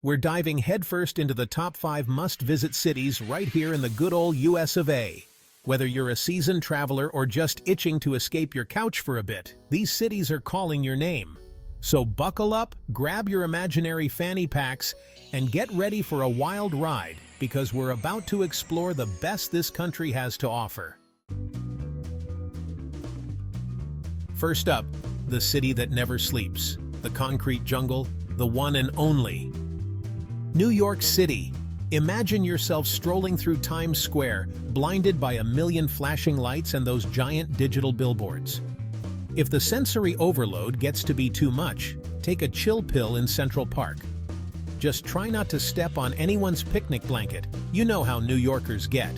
We're diving headfirst into the top 5 must-visit cities right here in the good old US of A. Whether you're a seasoned traveler or just itching to escape your couch for a bit, these cities are calling your name. So buckle up, grab your imaginary fanny packs, and get ready for a wild ride, because we're about to explore the best this country has to offer. First up, the city that never sleeps, the concrete jungle, the one and only New York City. Imagine yourself strolling through Times Square, blinded by a million flashing lights and those giant digital billboards. If the sensory overload gets to be too much, take a chill pill in Central Park. Just try not to step on anyone's picnic blanket. You know how New Yorkers get.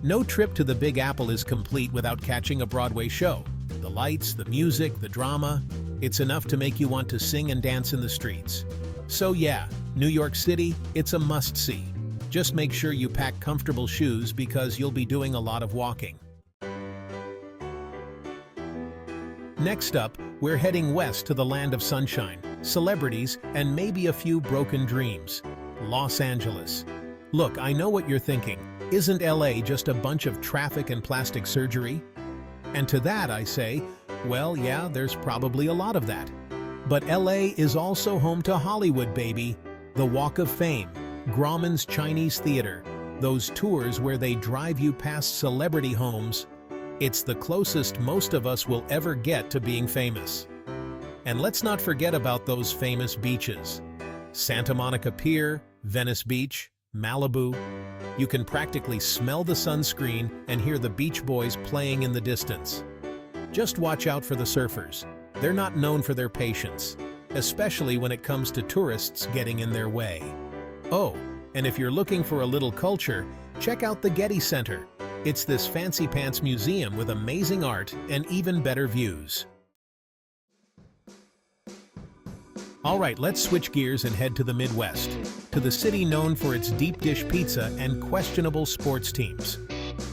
No trip to the Big Apple is complete without catching a Broadway show. The lights, the music, the drama, it's enough to make you want to sing and dance in the streets. So yeah, New York City, it's a must-see. Just make sure you pack comfortable shoes because you'll be doing a lot of walking. Next up, we're heading west to the land of sunshine, celebrities, and maybe a few broken dreams. Los Angeles. Look, I know what you're thinking. Isn't LA just a bunch of traffic and plastic surgery? And to that I say, well, yeah, there's probably a lot of that. But LA is also home to Hollywood, baby. The Walk of Fame, Grauman's Chinese Theater, those tours where they drive you past celebrity homes. It's the closest most of us will ever get to being famous. And let's not forget about those famous beaches. Santa Monica Pier, Venice Beach, Malibu. You can practically smell the sunscreen and hear the Beach Boys playing in the distance. Just watch out for the surfers. They're not known for their patience, especially when it comes to tourists getting in their way. Oh, and if you're looking for a little culture, check out the Getty Center. It's this fancy-pants museum with amazing art and even better views. All right, let's switch gears and head to the Midwest, to the city known for its deep dish pizza and questionable sports teams.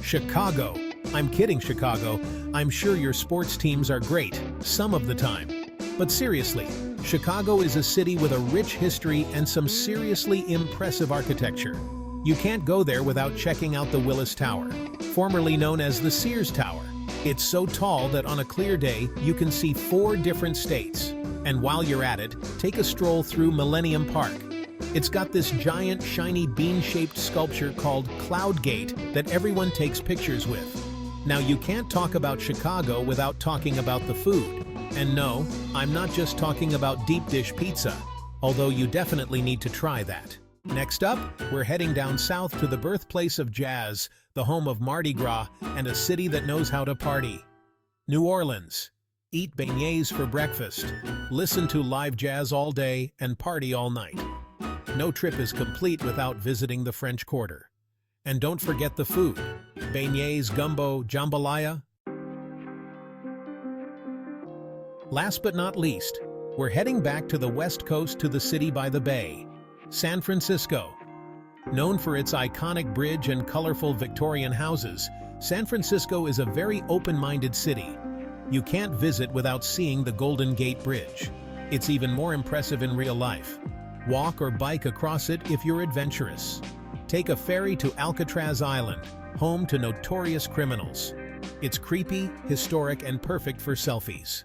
Chicago. I'm kidding, Chicago. I'm sure your sports teams are great, some of the time. But seriously, Chicago is a city with a rich history and some seriously impressive architecture. You can't go there without checking out the Willis Tower, formerly known as the Sears Tower. It's so tall that on a clear day, you can see 4 different states. And while you're at it, take a stroll through Millennium Park. It's got this giant, shiny, bean-shaped sculpture called Cloud Gate that everyone takes pictures with. Now, you can't talk about Chicago without talking about the food. And no, I'm not just talking about deep dish pizza, although you definitely need to try that. Next up, we're heading down south to the birthplace of jazz, the home of Mardi Gras, and a city that knows how to party. New Orleans. Eat beignets for breakfast, listen to live jazz all day, and party all night. No trip is complete without visiting the French Quarter. And don't forget the food. Beignets, gumbo, jambalaya. Last but not least, we're heading back to the West Coast to the city by the bay, San Francisco. Known for its iconic bridge and colorful Victorian houses, San Francisco is a very open-minded city. You can't visit without seeing the Golden Gate Bridge. It's even more impressive in real life. Walk or bike across it if you're adventurous. Take a ferry to Alcatraz Island, home to notorious criminals. It's creepy, historic, and perfect for selfies.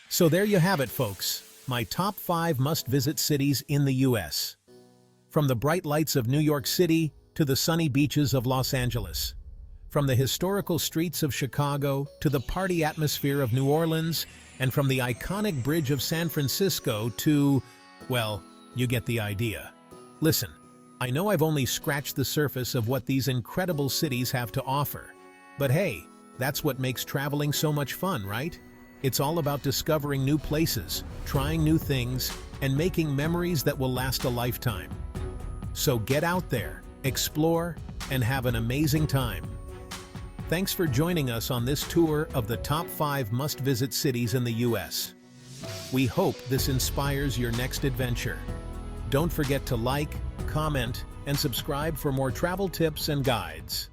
So there you have it, folks. My top 5 must-visit cities in the US. From the bright lights of New York City to the sunny beaches of Los Angeles. From the historical streets of Chicago to the party atmosphere of New Orleans, and from the iconic bridge of San Francisco to, well, you get the idea. Listen, I know I've only scratched the surface of what these incredible cities have to offer. But hey, that's what makes traveling so much fun, right? It's all about discovering new places, trying new things, and making memories that will last a lifetime. So get out there, explore, and have an amazing time. Thanks for joining us on this tour of the top 5 must-visit cities in the US. We hope this inspires your next adventure. Don't forget to like, comment, and subscribe for more travel tips and guides.